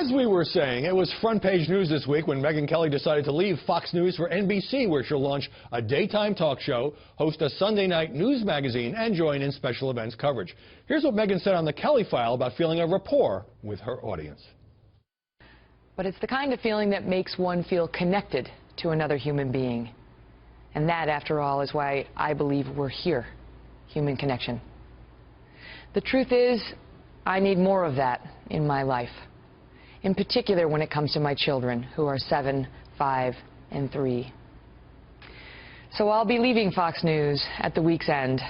As we were saying, it was front page news this week when Megyn Kelly decided to leave Fox News for NBC, where she'll launch a daytime talk show, host a Sunday night news magazine, and join in special events coverage. Here's what Megyn said on the Kelly File about feeling a rapport with her audience. But it's the kind of feeling that makes one feel connected to another human being. And that, after all, is why I believe we're here, human connection. The truth is, I need more of that in my life. In particular when it comes to my children, who are 7, 5, and 3. So I'll be leaving Fox News at the week's end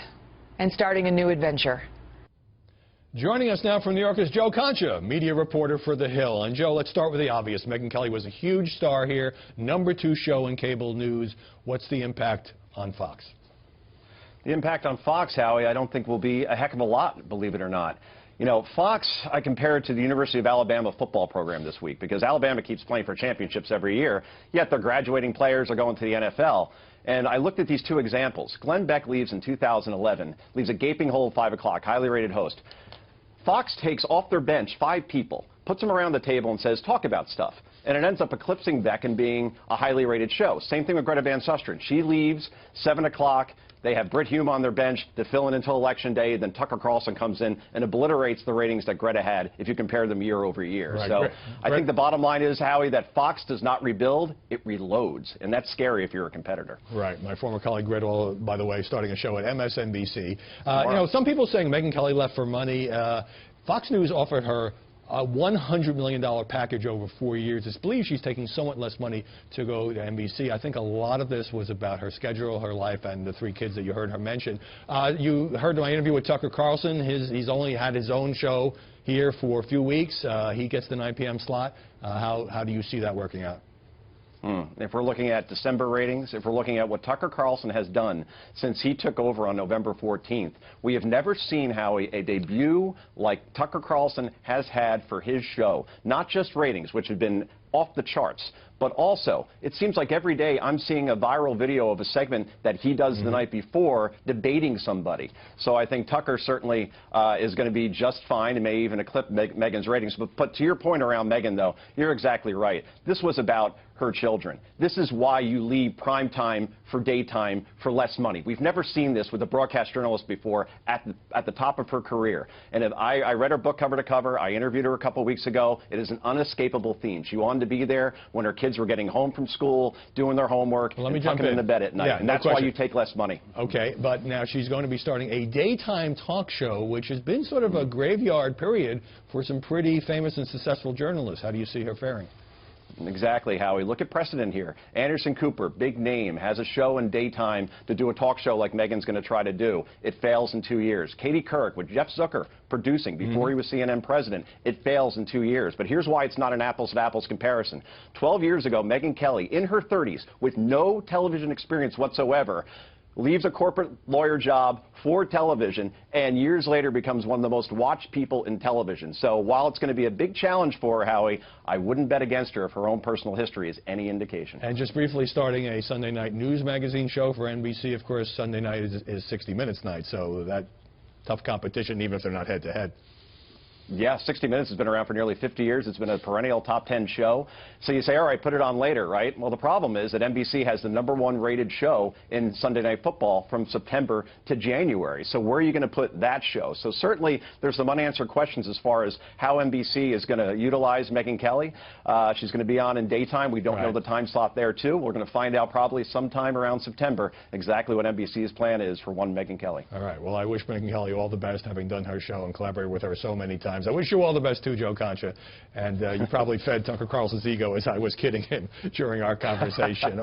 and starting a new adventure. Joining us now from New York is Joe Concha, media reporter for The Hill. And Joe, let's start with the obvious. Megyn Kelly was a huge star here, #2 show in cable news. What's the impact on Fox? The impact on Fox, Howie, I don't think will be a heck of a lot, believe it or not. You know, Fox, I compare it to the University of Alabama football program this week, because Alabama keeps playing for championships every year, yet their graduating players are going to the NFL. And I looked at these two examples. Glenn Beck leaves in 2011, leaves a gaping hole at 5 o'clock, highly rated host. Fox takes off their bench 5 people, puts them around the table and says, talk about stuff. And it ends up eclipsing Beck and being a highly rated show. Same thing with Greta Van Susteren. She leaves, 7 o'clock. They have Brit Hume on their bench to fill in until Election Day. Then Tucker Carlson comes in and obliterates the ratings that Greta had if you compare them year over year. Right. So I think the bottom line is, Howie, that Fox does not rebuild, it reloads. And that's scary if you're a competitor. Right. My former colleague Greta, by the way, starting a show at MSNBC. You know, some people saying Megyn Kelly left for money. Fox News offered her a $100 million package over 4 years. It's believed she's taking somewhat less money to go to NBC. I think a lot of this was about her schedule, her life, and the 3 kids that you heard her mention. You heard my interview with Tucker Carlson. He's only had his own show here for a few weeks. He gets the 9 p.m. slot. How do you see that working out? If we're looking at December ratings, if we're looking at what Tucker Carlson has done since he took over on November 14th, we have never seen, Howie, a debut like Tucker Carlson has had for his show. Not just ratings, which have been off the charts, but also it seems like every day I'm seeing a viral video of a segment that he does the night before debating somebody. So I think Tucker certainly is going to be just fine and may even eclipse Megyn's ratings. But to your point around Megyn, though, you're exactly right. This was about her children. This is why you leave prime time for daytime for less money. We've never seen this with a broadcast journalist before at the top of her career. And if I read her book cover to cover. I interviewed her a couple weeks ago. It is an unescapable theme. She wanted to be there when her kids were getting home from school, doing their homework, and tucking into bed at night. Yeah, and that's why you take less money. Okay, but now she's going to be starting a daytime talk show, which has been sort of a graveyard period for some pretty famous and successful journalists. How do you see her faring? Exactly, Howie. Look at precedent here. Anderson Cooper, big name, has a show in daytime to do a talk show like Megyn's going to try to do. It fails in 2 years. Katie Couric with Jeff Zucker producing before he was CNN president. It fails in 2 years. But here's why it's not an apples-to-apples comparison. 12 years ago, Megyn Kelly, in her 30s, with no television experience whatsoever, leaves a corporate lawyer job for television, and years later becomes one of the most watched people in television. So while it's going to be a big challenge for her, Howie, I wouldn't bet against her if her own personal history is any indication. And just briefly, starting a Sunday night news magazine show for NBC. Of course, Sunday night is 60 Minutes night, so that tough competition, even if they're not head-to-head. Yeah, 60 Minutes has been around for nearly 50 years. It's been a perennial top 10 show. So you say, all right, put it on later, right? Well, the problem is that NBC has the #1 rated show in Sunday Night Football from September to January. So where are you going to put that show? So certainly there's some unanswered questions as far as how NBC is going to utilize Megyn Kelly. She's going to be on in daytime. We don't know the time slot there, too. We're going to find out probably sometime around September exactly what NBC's plan is for one Megyn Kelly. All right. Well, I wish Megyn Kelly all the best, having done her show and collaborated with her so many times. I wish you all the best, too, Joe Concha. And you probably fed Tucker Carlson's ego as I was kidding him during our conversation.